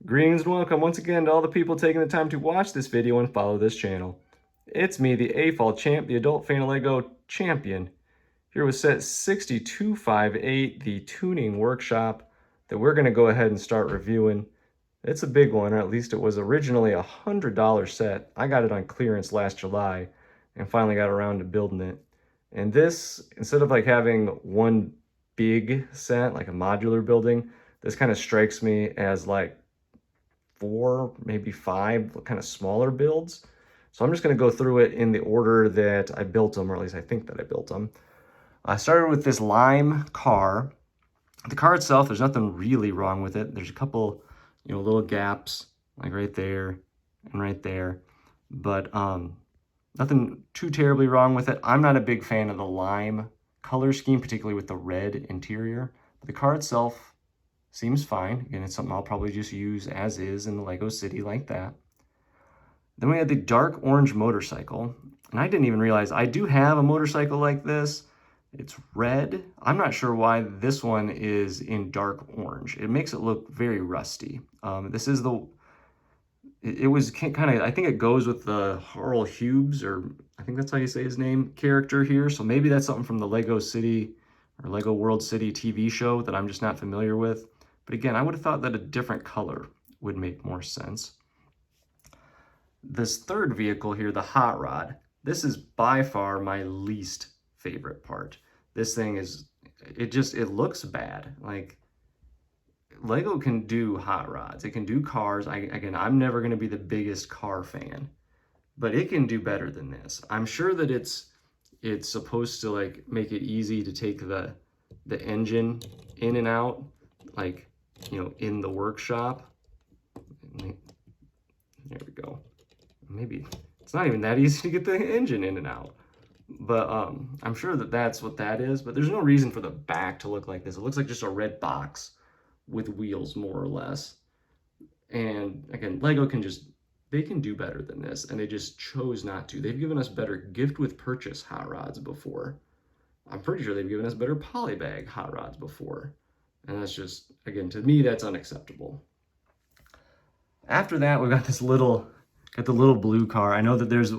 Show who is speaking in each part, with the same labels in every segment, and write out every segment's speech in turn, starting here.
Speaker 1: Greetings and welcome once again to all the people taking the time to watch this video and follow this channel. It's me, the AFOL champ, the adult fan of LEGO champion, here with set 6258, the tuning workshop that we're going to go ahead and start reviewing. It's a big one, or at least it was originally a $100 set. I got it on clearance last July and finally got around to building it. And this, instead of like having one big set, like a modular building, this kind of strikes me as like 4, maybe 5 kind of smaller builds. So I'm just going to go through it in the order that I built them, or at least I think that I built them. I started with this lime car. The car itself, there's nothing really wrong with it. There's a couple, little gaps, like right there and right there. But nothing too terribly wrong with it. I'm not a big fan of the lime color scheme, particularly with the red interior. But the car itself seems fine. Again, it's something I'll probably just use as is in the Lego City like that. Then we had the dark orange motorcycle. And I didn't even realize I do have a motorcycle like this. It's red. I'm not sure why this one is in dark orange. It makes it look very rusty. This is it was kind of, I think it goes with the Harl Hughes, or I think that's how you say his name, character here. So maybe that's something from the Lego City or Lego World City TV show that I'm just not familiar with. But again, I would have thought that a different color would make more sense. This third vehicle here, the hot rod, this is by far my least favorite part. This thing is, it looks bad. Like, Lego can do hot rods. It can do cars. Again, I'm never going to be the biggest car fan, but it can do better than this. I'm sure that it's supposed to like make it easy to take the engine in and out, like, in the workshop. There we go. Maybe it's not even that easy to get the engine in and out, but I'm sure that that's what that is. But there's no reason for the back to look like this. It looks like just a red box with wheels, more or less. And again, Lego they can do better than this, and they just chose not to. They've given us better gift with purchase hot rods before. I'm pretty sure they've given us better polybag hot rods before. And that's just, again, to me, that's unacceptable. After that, we've got the little blue car. I know that there's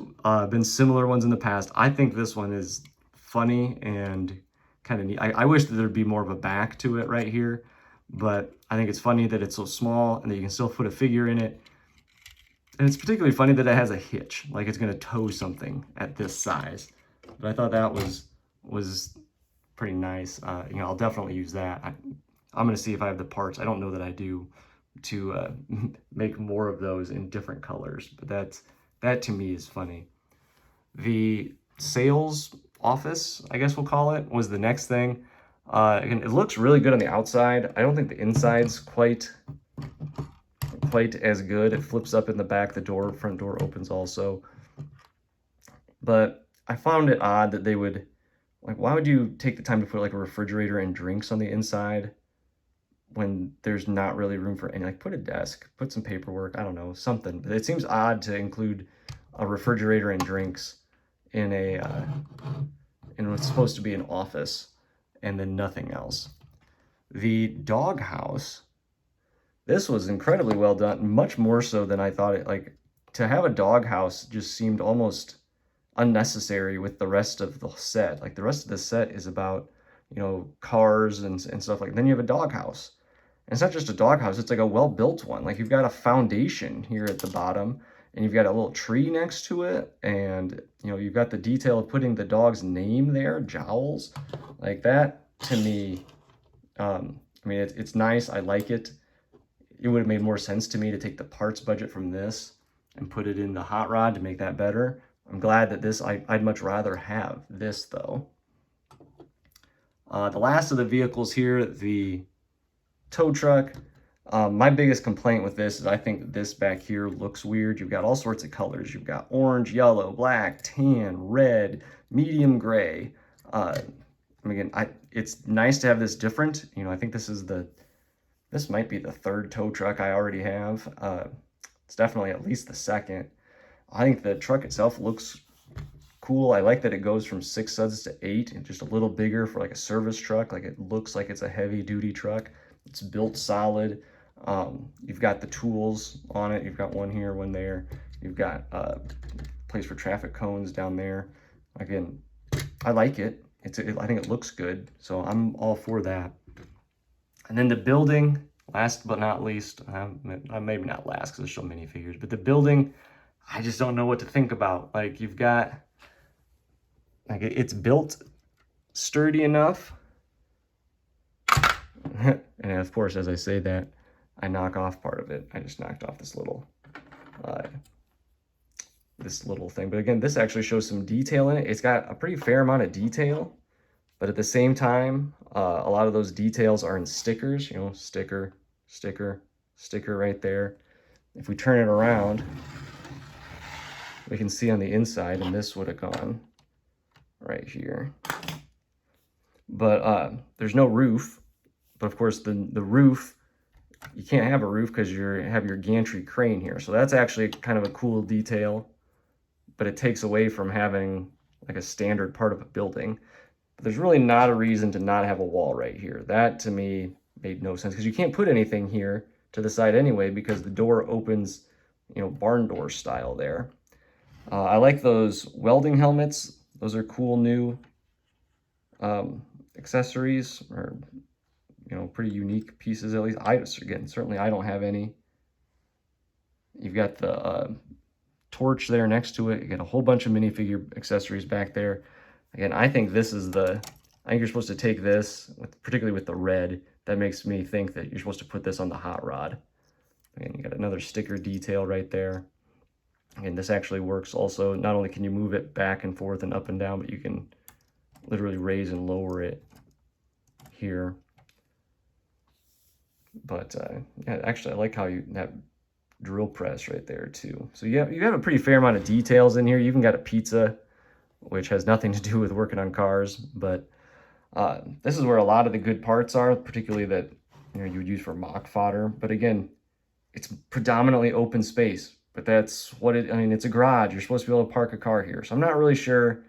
Speaker 1: been similar ones in the past. I think this one is funny and kind of neat. I wish that there'd be more of a back to it right here, but I think it's funny that it's so small and that you can still put a figure in it. And it's particularly funny that it has a hitch, like it's going to tow something at this size. But I thought that was pretty nice. I'll definitely use that. I'm going to see if I have the parts. I don't know that I do, to make more of those in different colors, but that to me is funny. The sales office, I guess we'll call it, was the next thing. Again, it looks really good on the outside. I don't think the inside's quite as good. It flips up in the back. The front door opens also. But I found it odd that they would, like, why would you take the time to put like a refrigerator and drinks on the inside when there's not really room for any, like, put a desk, put some paperwork, I don't know, something. But it seems odd to include a refrigerator and drinks in what's supposed to be an office and then nothing else. The doghouse, this was incredibly well done, much more so than I thought it, like, to have a doghouse just seemed almost unnecessary with the rest of the set. Like, the rest of the set is about, cars and stuff like that. Then you have a doghouse. And it's not just a doghouse, it's like a well-built one. Like, you've got a foundation here at the bottom, and you've got a little tree next to it, and, you've got the detail of putting the dog's name there, Jowls. Like, that, to me, it's nice, I like it. It would have made more sense to me to take the parts budget from this and put it in the hot rod to make that better. I'm glad that this, I'd much rather have this, though. The last of the vehicles here, the tow truck. My biggest complaint with this is I think this back here looks weird. You've got all sorts of colors. You've got orange, yellow, black, tan, red, medium gray. Again, it's nice to have this different. I think this might be the third tow truck I already have. It's definitely at least the second. I think the truck itself looks cool. I like that it goes from 6 studs to 8 and just a little bigger for like a service truck. Like, it looks like it's a heavy duty truck. It's built solid. You've got the tools on it. You've got one here, one there. You've got a place for traffic cones down there. Again, I like it. I think it looks good, so I'm all for that. And then the building, last but not least, maybe not last because there's still minifigures, but the building, I just don't know what to think about. Like, you've got, like, it's built sturdy enough. And of course, as I say that, I knock off part of it. I just knocked off this little thing. But again, this actually shows some detail in it. It's got a pretty fair amount of detail, but at the same time, a lot of those details are in stickers, you know, sticker, sticker, sticker right there. If we turn it around, we can see on the inside, and this would have gone right here. But there's no roof. But of course, the roof, you can't have a roof because you have your gantry crane here. So that's actually kind of a cool detail, but it takes away from having like a standard part of a building. But there's really not a reason to not have a wall right here. That to me made no sense because you can't put anything here to the side anyway because the door opens, you know, barn door style there. I like those welding helmets. Those are cool new accessories, or, you know, pretty unique pieces at least. Certainly I don't have any. You've got the torch there next to it. You got a whole bunch of minifigure accessories back there. Again, I think this is I think you're supposed to take this, particularly with the red. That makes me think that you're supposed to put this on the hot rod. Again, you got another sticker detail right there. Again, this actually works also. Not only can you move it back and forth and up and down, but you can literally raise and lower it here. But yeah, actually, I like how that drill press right there too. So you have a pretty fair amount of details in here. You even got a pizza, which has nothing to do with working on cars, but this is where a lot of the good parts are, particularly that, you know, you would use for mock fodder. But again, it's predominantly open space, but that's what I mean, it's a garage. You're supposed to be able to park a car here. So I'm not really sure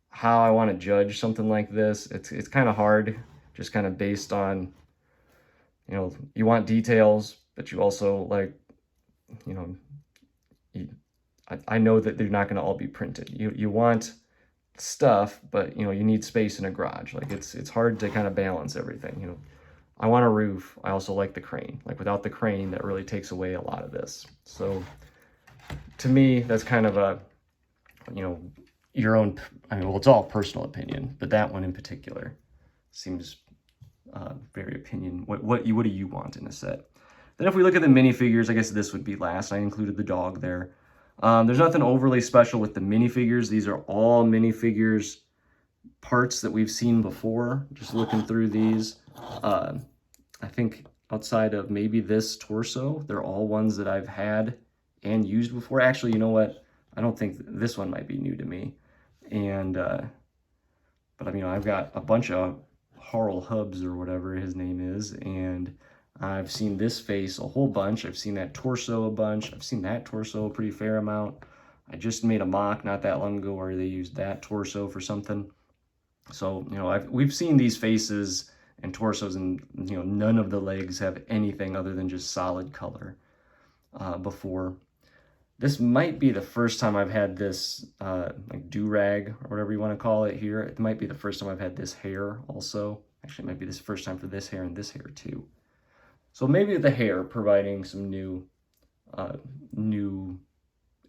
Speaker 1: how I want to judge something like this. It's kind of hard, just kind of based on, you know, you want details, but you also like, you know, I know that they're not going to all be printed. You want stuff, but, you know, you need space in a garage. Like, it's hard to kind of balance everything. You know, I want a roof. I also like the crane. Like, without the crane, that really takes away a lot of this. So to me, that's kind of a, you know, your own, I mean, well, it's all personal opinion, but that one in particular seems very opinion. What do you want in a set? Then if we look at the minifigures, I guess this would be last. I included the dog there. There's nothing overly special with the minifigures. These are all minifigures parts that we've seen before. Just looking through these, I think outside of maybe this torso, they're all ones that I've had and used before. Actually, you know what? I don't think this one might be new to me. And but I mean, I've got a bunch of Harl Hubs or whatever his name is, and I've seen this face a whole bunch. I've seen that torso a bunch. I've seen that torso a pretty fair amount. I just made a mock not that long ago where they used that torso for something. So, you know, we've seen these faces and torsos, and, you know, none of the legs have anything other than just solid color before. This might be the first time I've had this like do-rag or whatever you want to call it here. It might be the first time I've had this hair also. Actually, it might be this first time for this hair and this hair too. So maybe the hair providing some new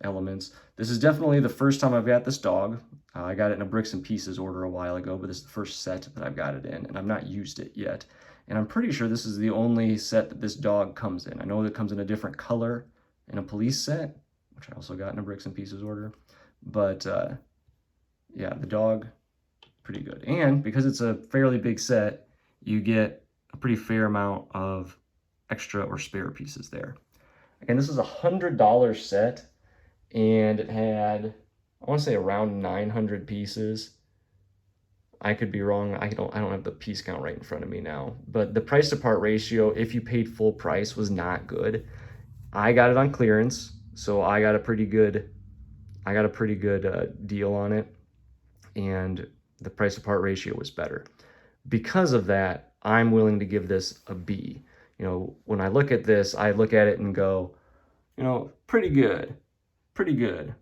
Speaker 1: elements. This is definitely the first time I've got this dog. I got it in a Bricks and Pieces order a while ago, but this is the first set that I've got it in, and I've not used it yet. And I'm pretty sure this is the only set that this dog comes in. I know it comes in a different color in a police set, which I also got in a Bricks and Pieces order. But yeah, the dog, pretty good. And because it's a fairly big set, you get a pretty fair amount of extra or spare pieces there. Again, this is a $100 set, and it had, I want to say, around 900 pieces. I could be wrong. I don't have the piece count right in front of me now, but the price to part ratio, if you paid full price, was not good. I got it on clearance, so I got a pretty good deal on it, and the price to part ratio was better. Because of that, I'm willing to give this a B. You know, when I look at this, I look at it and go, you know, pretty good, pretty good,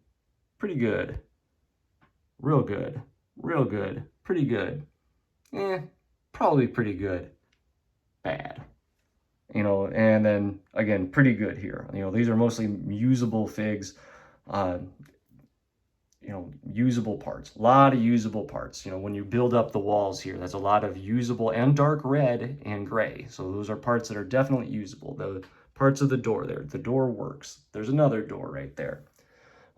Speaker 1: pretty good, real good, real good, pretty good, probably pretty good, bad. You know, and then again, pretty good here. You know, these are mostly usable figs, uh, you know, usable parts, a lot of usable parts. You know, when you build up the walls here, that's a lot of usable and dark red and gray. So those are parts that are definitely usable. The parts of the door there, the door works. There's another door right there.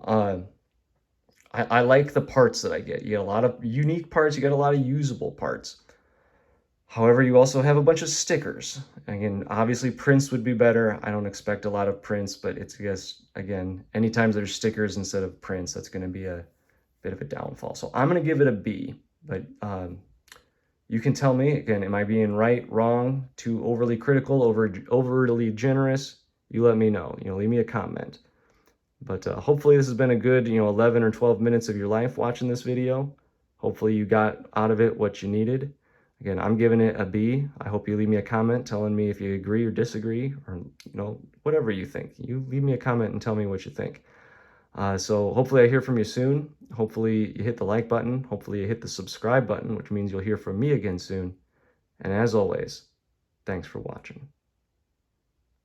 Speaker 1: I like the parts that I get. You get a lot of unique parts, you get a lot of usable parts. However, you also have a bunch of stickers. Again, obviously prints would be better. I don't expect a lot of prints, but it's, I guess, again, anytime there's stickers instead of prints, that's going to be a bit of a downfall. So I'm going to give it a B, but you can tell me, again, am I being right, wrong, too overly critical, overly generous? You let me know. You know, leave me a comment. But hopefully this has been a good, you know, 11 or 12 minutes of your life watching this video. Hopefully you got out of it what you needed. Again, I'm giving it a B. I hope you leave me a comment telling me if you agree or disagree, or, you know, whatever you think. You leave me a comment and tell me what you think. So hopefully I hear from you soon. Hopefully you hit the like button. Hopefully you hit the subscribe button, which means you'll hear from me again soon. And as always, thanks for watching.